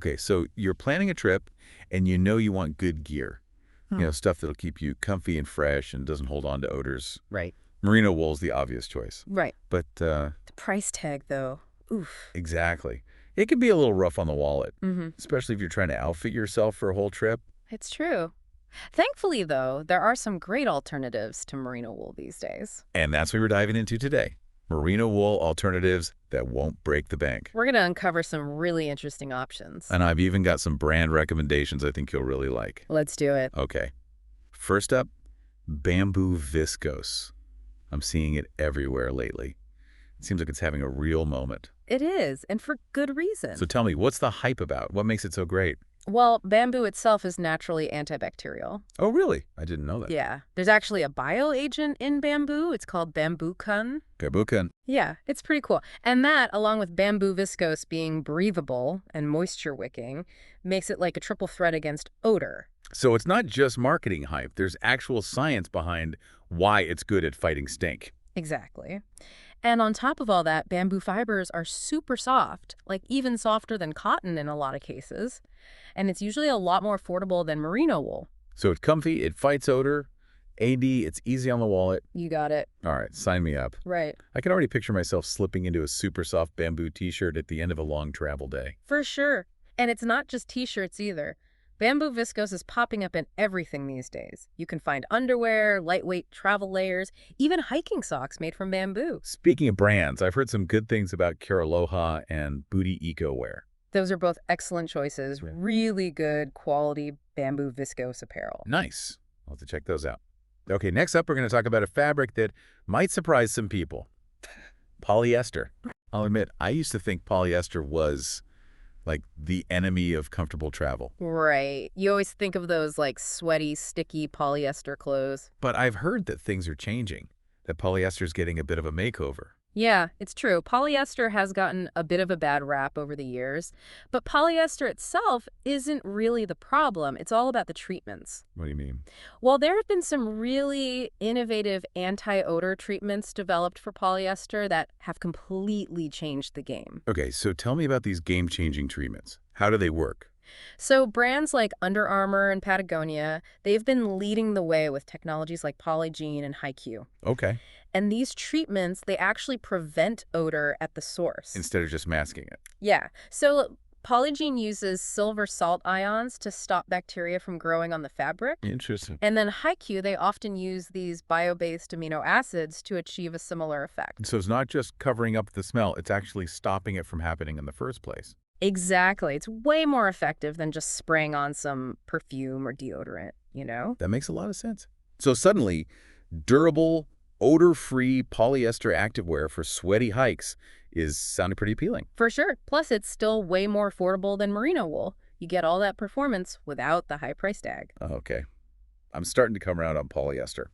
Okay, so you're planning a trip, and you know you want good gear. Stuff that'll keep you comfy and fresh and doesn't hold on to odors. Right. Merino wool's the obvious choice. Right. But, The price tag, though. Oof. exactly. It can be a little rough on the wallet, Mm-hmm. especially if you're trying to outfit yourself for a whole trip. It's true. Thankfully, though, there are some great alternatives to merino wool these days. And that's what we're diving into today. Merino wool alternatives that won't break the bank. We're going to uncover some really interesting options. And I've even got some brand recommendations I think you'll really like. Let's do it. Okay. First up, bamboo viscose. I'm seeing it everywhere lately. It seems like it's having a real moment. It is, and for good reason. So tell me, what's the hype about? What makes it so great? Well, bamboo itself is naturally antibacterial. Oh, really? I didn't know that. Yeah. There's actually a bioagent in bamboo. It's called bambucan. Gabukan. Yeah, it's pretty cool. And that, along with bamboo viscose being breathable and moisture-wicking, makes it like a triple threat against odor. So it's not just marketing hype. There's actual science behind why it's good at fighting stink. Exactly. And on top of all that, bamboo fibers are super soft, like even softer than cotton in a lot of cases. And it's usually a lot more affordable than merino wool. So it's comfy, it fights odor, it's easy on the wallet. You got it. All right, sign me up. Right. I can already picture myself slipping into a super soft bamboo t-shirt at the end of a long travel day. For sure. And it's not just t-shirts either. Bamboo viscose is popping up in everything these days. You can find underwear, lightweight travel layers, even hiking socks made from bamboo. Speaking of brands, I've heard some good things about Aloha and Booty Eco Wear. Those are both excellent choices. Really good quality bamboo viscose apparel. Nice. I'll have to check those out. Okay, next up, we're going to talk about a fabric that might surprise some people. Polyester. I'll admit, I used to think polyester was like the enemy of comfortable travel. Right. You always think of those like sweaty, sticky polyester clothes. But I've heard that things are changing, that polyester's getting a bit of a makeover. Yeah, it's true. Polyester has gotten a bit of a bad rap over the years, but polyester itself isn't really the problem. It's all about the treatments. What do you mean? Well, there have been some really innovative anti-odor treatments developed for polyester that have completely changed the game. Okay, so tell me about these game-changing treatments. How do they work? So brands like Under Armour and Patagonia, they've been leading the way with technologies like Polygene and HiQ. Okay. And these treatments, they actually prevent odor at the source. Instead of just masking it. Yeah. So Polygene uses silver salt ions to stop bacteria from growing on the fabric. Interesting. And then HiQ, they often use these bio-based amino acids to achieve a similar effect. So it's not just covering up the smell, it's actually stopping it from happening in the first place. Exactly. It's way more effective than just spraying on some perfume or deodorant, you know? That makes a lot of sense. So suddenly, durable, odor-free polyester activewear for sweaty hikes is sounding pretty appealing. For sure. Plus, it's still way more affordable than merino wool. You get all that performance without the high price tag. Okay. I'm starting to come around on polyester.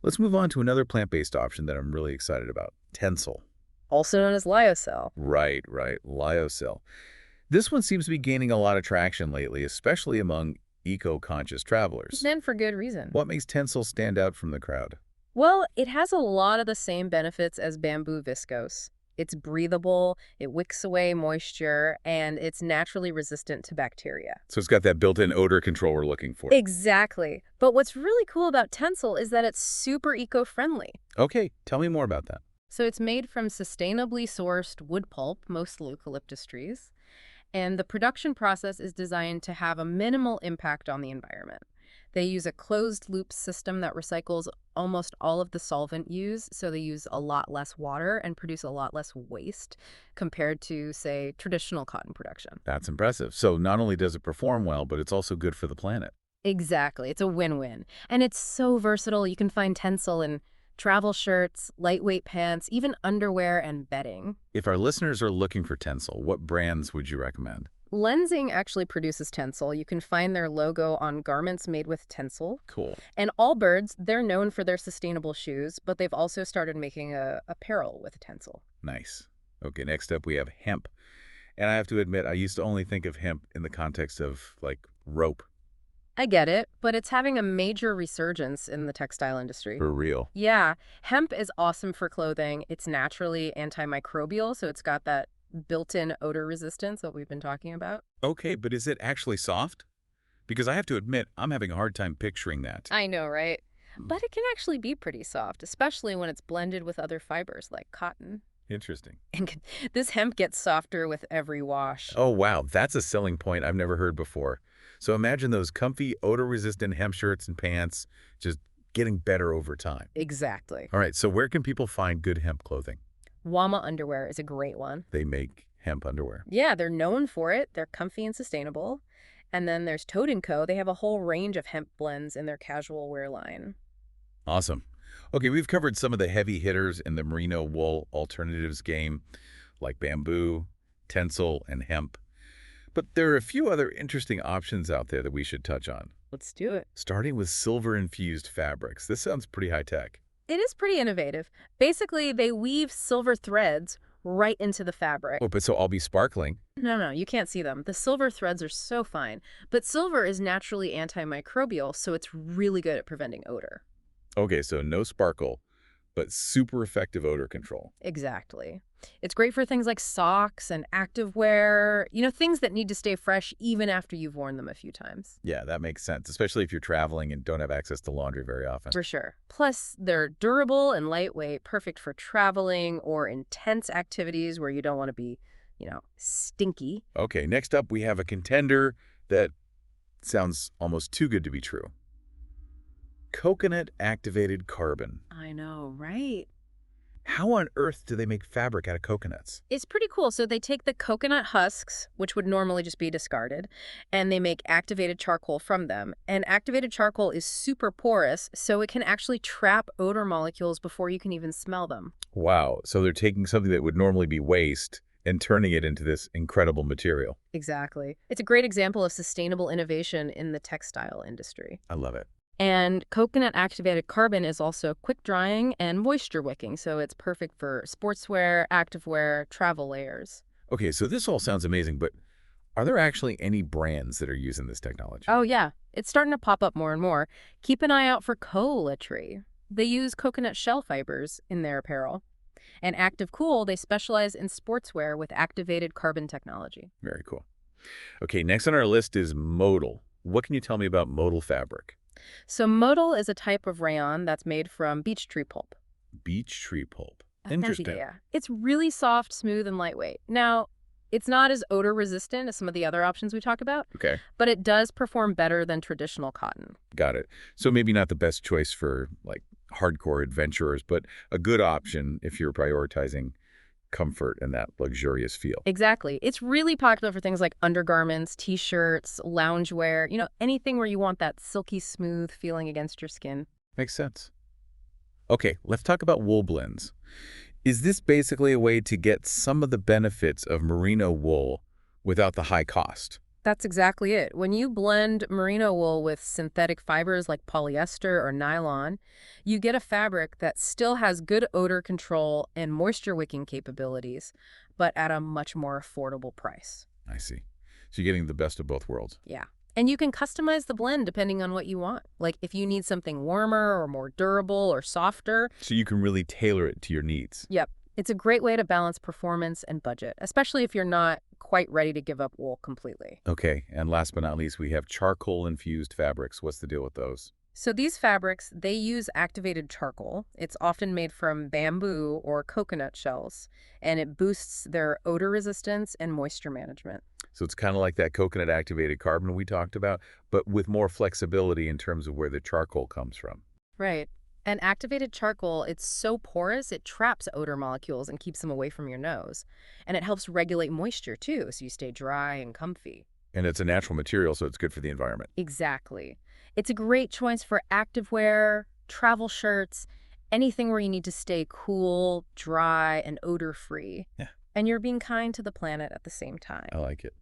Let's move on to another plant-based option that I'm really excited about, TENCEL. Also known as Lyocell. Right, Lyocell. This one seems to be gaining a lot of traction lately, especially among eco-conscious travelers. And for good reason. What makes TENCEL stand out from the crowd? Well, it has a lot of the same benefits as bamboo viscose. It's breathable, it wicks away moisture, and it's naturally resistant to bacteria. So it's got that built-in odor control we're looking for. Exactly. But what's really cool about TENCEL is that it's super eco-friendly. Okay, tell me more about that. So it's made from sustainably sourced wood pulp, mostly eucalyptus trees, and the production process is designed to have a minimal impact on the environment. They use a closed-loop system that recycles almost all of the solvent used, so they use a lot less water and produce a lot less waste compared to, say, traditional cotton production. That's impressive. So not only does it perform well, but it's also good for the planet. Exactly. It's a win-win. And it's so versatile. You can find TENCEL in travel shirts, lightweight pants, even underwear and bedding. If our listeners are looking for TENCEL, what brands would you recommend? Lenzing actually produces TENCEL. You can find their logo on garments made with TENCEL. Cool. And Allbirds, they're known for their sustainable shoes, but they've also started making apparel with TENCEL. Nice. Okay, next up we have hemp. And I have to admit, I used to only think of hemp in the context of, like, rope. I get it, but it's having a major resurgence in the textile industry. For real. Yeah, hemp is awesome for clothing. It's naturally antimicrobial, so it's got that built-in odor resistance that we've been talking about. Okay, but is it actually soft? Because I have to admit, I'm having a hard time picturing that. I know, right? But it can actually be pretty soft, especially when it's blended with other fibers like cotton. Interesting. And this hemp gets softer with every wash. Oh, wow, that's a selling point I've never heard before. So imagine those comfy, odor-resistant hemp shirts and pants just getting better over time. Exactly. All right, so where can people find good hemp clothing? Wama underwear is a great one. They make hemp underwear. Yeah, they're known for it. They're comfy and sustainable. And then there's Toad & Co. They have a whole range of hemp blends in their casual wear line. Awesome. Okay, we've covered some of the heavy hitters in the merino wool alternatives game, like bamboo, tencel, and hemp. But there are a few other interesting options out there that we should touch on. Let's do it. Starting with silver-infused fabrics. This sounds pretty high-tech. It is pretty innovative. Basically, they weave silver threads right into the fabric. Oh, but so I'll be sparkling. No, you can't see them. The silver threads are so fine. But silver is naturally antimicrobial, so it's really good at preventing odor. Okay, so no sparkle, but super effective odor control. Exactly. It's great for things like socks and activewear, things that need to stay fresh even after you've worn them a few times. Yeah, that makes sense, especially if you're traveling and don't have access to laundry very often. For sure. Plus, they're durable and lightweight, perfect for traveling or intense activities where you don't want to be, stinky. Okay, next up we have a contender that sounds almost too good to be true. Coconut activated carbon. I know, right? How on earth do they make fabric out of coconuts? It's pretty cool. So they take the coconut husks, which would normally just be discarded, and they make activated charcoal from them. And activated charcoal is super porous, so it can actually trap odor molecules before you can even smell them. Wow, so they're taking something that would normally be waste and turning it into this incredible material. Exactly. It's a great example of sustainable innovation in the textile industry. I love it. And coconut activated carbon is also quick drying and moisture wicking, so it's perfect for sportswear, activewear, travel layers. Okay, so this all sounds amazing, but are there actually any brands that are using this technology? Oh yeah, it's starting to pop up more and more. Keep an eye out for Cola Tree. They use coconut shell fibers in their apparel. And Active Cool, they specialize in sportswear with activated carbon technology. Very cool. Okay, next on our list is modal. What can you tell me about modal fabric? So modal is a type of rayon that's made from beech tree pulp. Beech tree pulp. Fancy, Interesting. yeah. It's really soft, smooth, and lightweight. Now, it's not as odor resistant as some of the other options we talk about, Okay, but it does perform better than traditional cotton. got it. So maybe not the best choice for hardcore adventurers, but a good option if you're prioritizing comfort and that luxurious feel. Exactly. It's really popular for things like undergarments, t-shirts, loungewear, anything where you want that silky smooth feeling against your skin. Makes sense. Okay, let's talk about wool blends. Is this basically a way to get some of the benefits of merino wool without the high cost? That's exactly it. When you blend merino wool with synthetic fibers like polyester or nylon, you get a fabric that still has good odor control and moisture wicking capabilities, but at a much more affordable price. I see. So you're getting the best of both worlds. Yeah. And you can customize the blend depending on what you want. Like if you need something warmer or more durable or softer. So you can really tailor it to your needs. Yep. It's a great way to balance performance and budget, especially if you're not quite ready to give up wool completely. Okay, and last but not least, we have charcoal-infused fabrics. What's the deal with those? So these fabrics, they use activated charcoal. It's often made from bamboo or coconut shells, and it boosts their odor resistance and moisture management. So it's kind of like that coconut-activated carbon we talked about, but with more flexibility in terms of where the charcoal comes from. Right. And activated charcoal, it's so porous, it traps odor molecules and keeps them away from your nose. And it helps regulate moisture, too, so you stay dry and comfy. And it's a natural material, so it's good for the environment. Exactly. It's a great choice for activewear, travel shirts, anything where you need to stay cool, dry, and odor-free. Yeah. And you're being kind to the planet at the same time. I like it.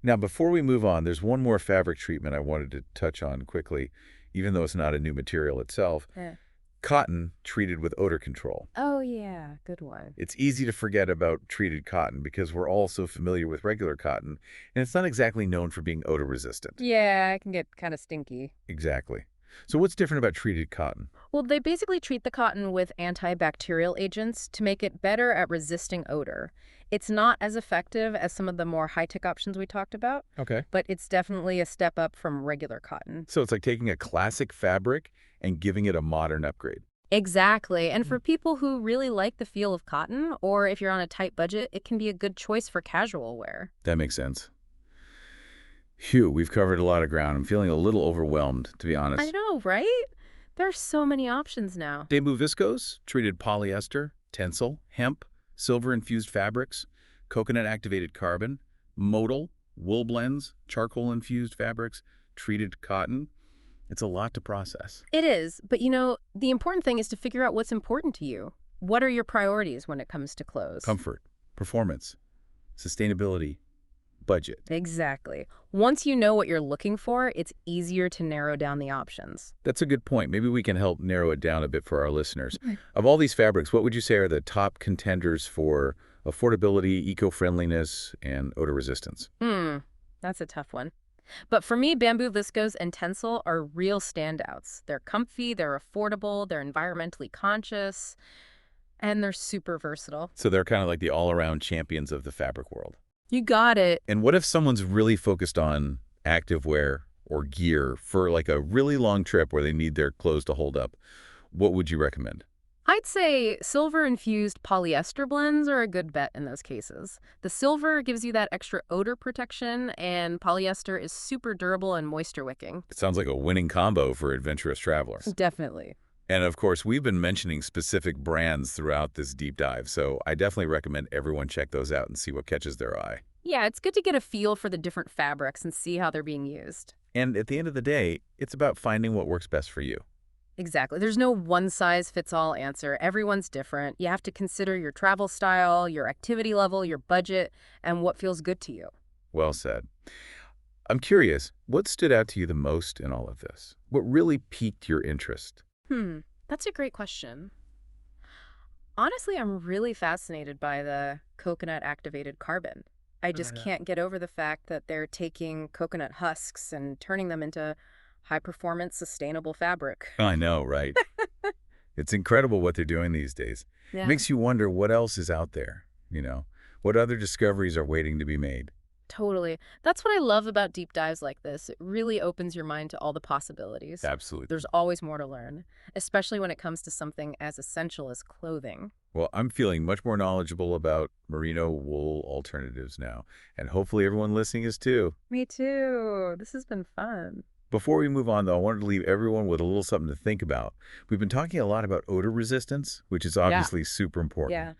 Now, before we move on, there's one more fabric treatment I wanted to touch on quickly, even though it's not a new material itself. Yeah. Cotton treated with odor control. Oh, yeah. Good one. It's easy to forget about treated cotton because we're all so familiar with regular cotton, and it's not exactly known for being odor resistant. Yeah, it can get kind of stinky. Exactly. So what's different about treated cotton? Well, they basically treat the cotton with antibacterial agents to make it better at resisting odor. It's not as effective as some of the more high-tech options we talked about, Okay. but it's definitely a step up from regular cotton. So it's like taking a classic fabric and giving it a modern upgrade. Exactly. And for people who really like the feel of cotton, or if you're on a tight budget, it can be a good choice for casual wear. That makes sense. Phew, we've covered a lot of ground. I'm feeling a little overwhelmed, to be honest. I know, right? There are so many options now. Bamboo viscose, treated polyester, TENCEL, hemp, silver-infused fabrics, coconut-activated carbon, modal, wool blends, charcoal-infused fabrics, treated cotton. It's a lot to process. It is, but the important thing is to figure out what's important to you. What are your priorities when it comes to clothes? Comfort, performance, sustainability, budget. Exactly. Once you know what you're looking for, it's easier to narrow down the options. That's a good point. Maybe we can help narrow it down a bit for our listeners. Of all these fabrics, what would you say are the top contenders for affordability, eco-friendliness, and odor resistance? That's a tough one. But for me, bamboo viscose and TENCEL are real standouts. They're comfy, they're affordable, they're environmentally conscious, and they're super versatile. So they're kind of like the all-around champions of the fabric world. You got it. And what if someone's really focused on activewear or gear for like a really long trip where they need their clothes to hold up? What would you recommend? I'd say silver-infused polyester blends are a good bet in those cases. The silver gives you that extra odor protection, and polyester is super durable and moisture-wicking. It sounds like a winning combo for adventurous travelers. Definitely. And of course, we've been mentioning specific brands throughout this deep dive, so I definitely recommend everyone check those out and see what catches their eye. Yeah, it's good to get a feel for the different fabrics and see how they're being used. And at the end of the day, it's about finding what works best for you. Exactly. There's no one-size-fits-all answer. Everyone's different. You have to consider your travel style, your activity level, your budget, and what feels good to you. Well said. I'm curious, what stood out to you the most in all of this? What really piqued your interest? That's a great question. Honestly, I'm really fascinated by the coconut-activated carbon. I just can't get over the fact that they're taking coconut husks and turning them into high-performance, sustainable fabric. I know, right? It's incredible what they're doing these days. Yeah. It makes you wonder what else is out there, What other discoveries are waiting to be made? Totally. That's what I love about deep dives like this. It really opens your mind to all the possibilities. Absolutely. There's always more to learn, especially when it comes to something as essential as clothing. Well, I'm feeling much more knowledgeable about merino wool alternatives now, and hopefully everyone listening is too. Me too. This has been fun. Before we move on, though, I wanted to leave everyone with a little something to think about. We've been talking a lot about odor resistance, which is obviously super important. Yeah.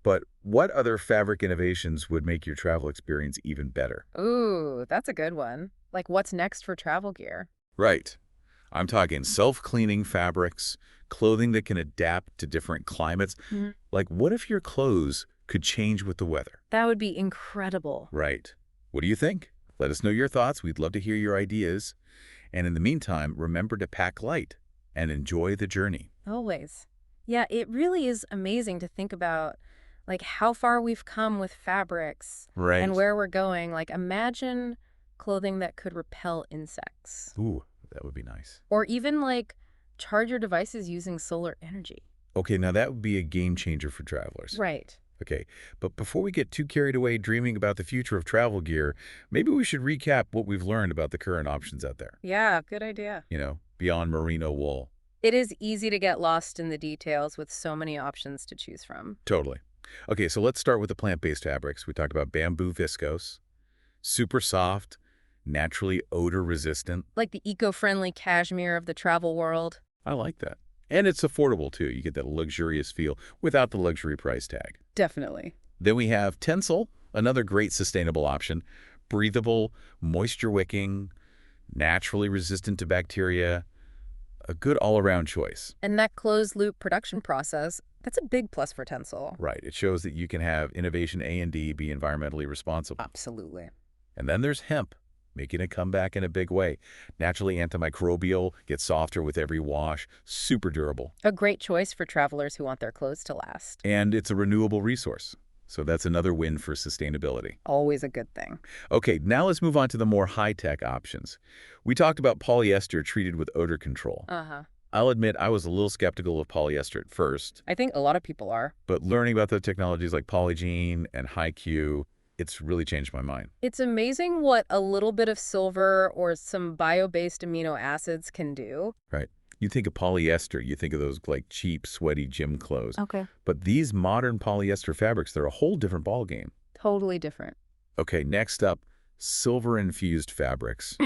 But what other fabric innovations would make your travel experience even better? Ooh, that's a good one. Like, what's next for travel gear? Right. I'm talking self-cleaning fabrics, clothing that can adapt to different climates. Like, what if your clothes could change with the weather? That would be incredible. Right. What do you think? Let us know your thoughts. We'd love to hear your ideas. And in the meantime, remember to pack light and enjoy the journey. Always. Yeah, it really is amazing to think about, like, how far we've come with fabrics Right. and where we're going. Like, imagine clothing that could repel insects. Ooh, that would be nice. Or even, like, charge your devices using solar energy. Okay, now that would be a game changer for travelers. Right. Okay, but before we get too carried away dreaming about the future of travel gear, maybe we should recap what we've learned about the current options out there. Yeah, good idea. Beyond merino wool. It is easy to get lost in the details with so many options to choose from. Totally. Okay, so let's start with the plant-based fabrics. We talked about bamboo viscose, super soft, naturally odor-resistant. Like the eco-friendly cashmere of the travel world. I like that. And it's affordable, too. You get that luxurious feel without the luxury price tag. Definitely. Then we have TENCEL, another great sustainable option. Breathable, moisture-wicking, naturally resistant to bacteria. A good all-around choice. And that closed-loop production process, that's a big plus for TENCEL. Right. It shows that you can have innovation A and D be environmentally responsible. Absolutely. And then there's hemp, making a comeback in a big way. Naturally antimicrobial, gets softer with every wash, super durable. A great choice for travelers who want their clothes to last. And it's a renewable resource. So that's another win for sustainability. Always a good thing. Okay, now let's move on to the more high-tech options. We talked about polyester treated with odor control. Uh-huh. I'll admit I was a little skeptical of polyester at first, I think a lot of people are. but learning about the technologies like Polygene and HiQ, it's really changed my mind. It's amazing what a little bit of silver or some bio-based amino acids can do. Right. You think of polyester, you think of those like cheap, sweaty gym clothes. Okay. But these modern polyester fabrics, they're a whole different ballgame. Totally different. Okay, next up, silver-infused fabrics.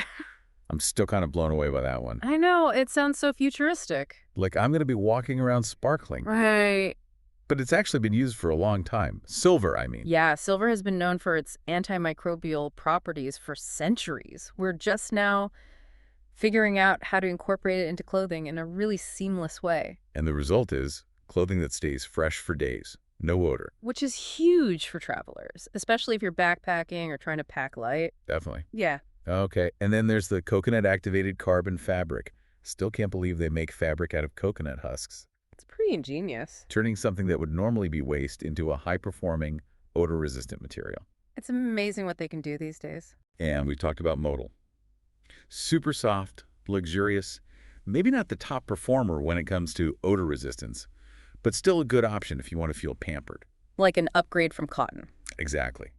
I'm still kind of blown away by that one. I know, it sounds so futuristic. Like I'm going to be walking around sparkling. Right. But it's actually been used for a long time. Silver, I mean. Yeah, silver has been known for its antimicrobial properties for centuries. We're just now figuring out how to incorporate it into clothing in a really seamless way. And the result is clothing that stays fresh for days. No odor. Which is huge for travelers, especially if you're backpacking or trying to pack light. Definitely. Yeah. Okay, and then there's the coconut-activated carbon fabric. Still can't believe they make fabric out of coconut husks, It's pretty ingenious. turning something that would normally be waste into a high-performing, odor-resistant material. It's amazing what they can do these days. And we talked about modal. Super soft, luxurious, maybe not the top performer when it comes to odor resistance, but still a good option if you want to feel pampered. Like an upgrade from cotton. Exactly.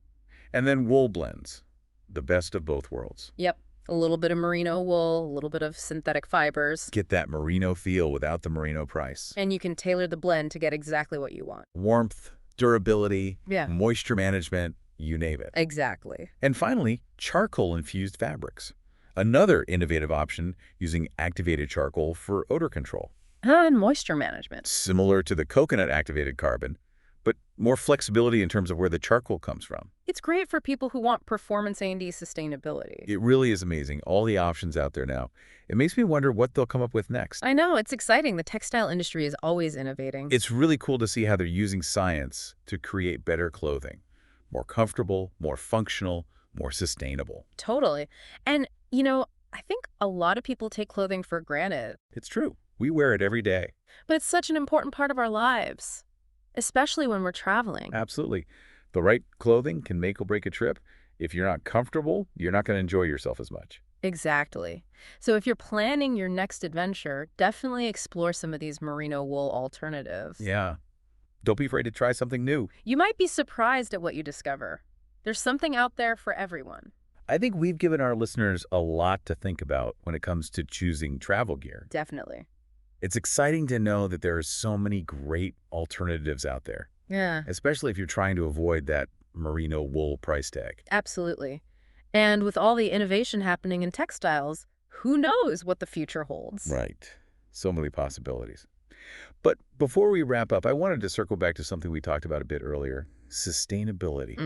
And then wool blends, the best of both worlds. Yep. A little bit of merino wool, a little bit of synthetic fibers. Get that merino feel without the merino price. And you can tailor the blend to get exactly what you want. Warmth, durability, Yeah. moisture management, you name it. Exactly. And finally, charcoal-infused fabrics. Another innovative option using activated charcoal for odor control. And moisture management. Similar to the coconut-activated carbon, but more flexibility in terms of where the charcoal comes from. It's great for people who want performance A&D sustainability. It really is amazing, all the options out there now. It makes me wonder what they'll come up with next. I know, it's exciting. The textile industry is always innovating. It's really cool to see how they're using science to create better clothing. More comfortable, more functional, more sustainable. Totally. And, I think a lot of people take clothing for granted. It's true. We wear it every day. But it's such an important part of our lives, especially when we're traveling. Absolutely. The right clothing can make or break a trip. If you're not comfortable, you're not going to enjoy yourself as much. Exactly. So if you're planning your next adventure, definitely explore some of these merino wool alternatives. Yeah. Don't be afraid to try something new. You might be surprised at what you discover. There's something out there for everyone. I think we've given our listeners a lot to think about when it comes to choosing travel gear. Definitely. It's exciting to know that there are so many great alternatives out there, Yeah, especially if you're trying to avoid that merino wool price tag. absolutely. And with all the innovation happening in textiles, who knows what the future holds? Right. So many possibilities. But before we wrap up, I wanted to circle back to something we talked about a bit earlier, sustainability.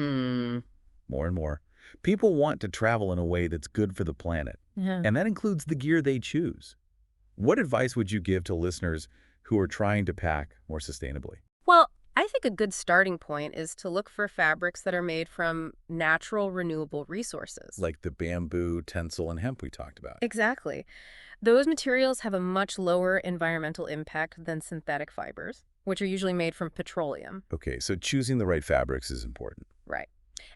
More and more, people want to travel in a way that's good for the planet, Yeah. and that includes the gear they choose. What advice would you give to listeners who are trying to pack more sustainably? Well, I think a good starting point is to look for fabrics that are made from natural, renewable resources. Like the bamboo, tencel, and hemp we talked about. Exactly. Those materials have a much lower environmental impact than synthetic fibers, which are usually made from petroleum. Okay, so choosing the right fabrics is important. Right.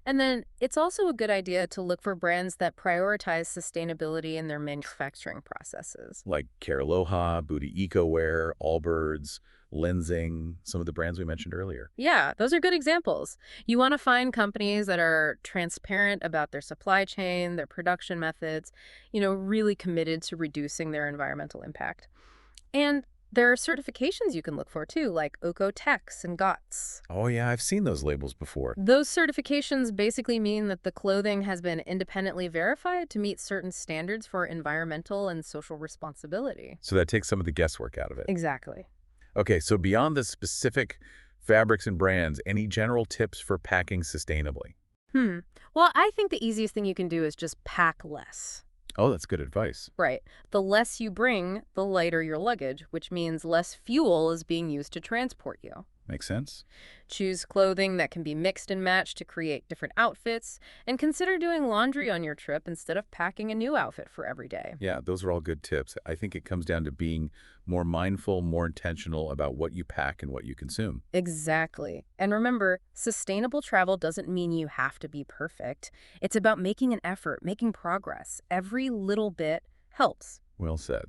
And then it's also a good idea to look for brands that prioritize sustainability in their manufacturing processes. Like Careloha, Booty EcoWear, Allbirds, Lensing, some of the brands we mentioned earlier. Yeah, those are good examples. You want to find companies that are transparent about their supply chain, their production methods, really committed to reducing their environmental impact. And there are certifications you can look for too, like Oeko-Tex and GOTS. Oh yeah, I've seen those labels before. Those certifications basically mean that the clothing has been independently verified to meet certain standards for environmental and social responsibility. So that takes some of the guesswork out of it. Exactly. Okay, so beyond the specific fabrics and brands, any general tips for packing sustainably? Well, I think the easiest thing you can do is just pack less. Oh, that's good advice. Right. The less you bring, the lighter your luggage, which means less fuel is being used to transport you. Makes sense? Choose clothing that can be mixed and matched to create different outfits, and consider doing laundry on your trip instead of packing a new outfit for every day. Yeah, those are all good tips. I think it comes down to being more mindful, more intentional about what you pack and what you consume. Exactly. And remember, sustainable travel doesn't mean you have to be perfect. It's about making an effort, making progress. Every little bit helps. Well said.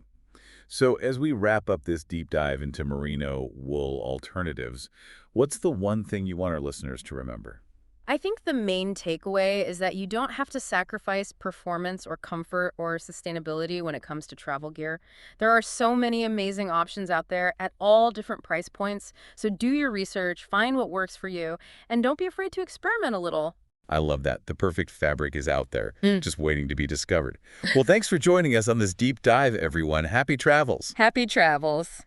So as we wrap up this deep dive into merino wool alternatives, what's the one thing you want our listeners to remember? I think the main takeaway is that you don't have to sacrifice performance or comfort or sustainability when it comes to travel gear. There are so many amazing options out there at all different price points, so do your research, find what works for you, and don't be afraid to experiment a little. I love that. The perfect fabric is out there, just waiting to be discovered. Well, thanks for joining us on this deep dive, everyone. Happy travels. Happy travels.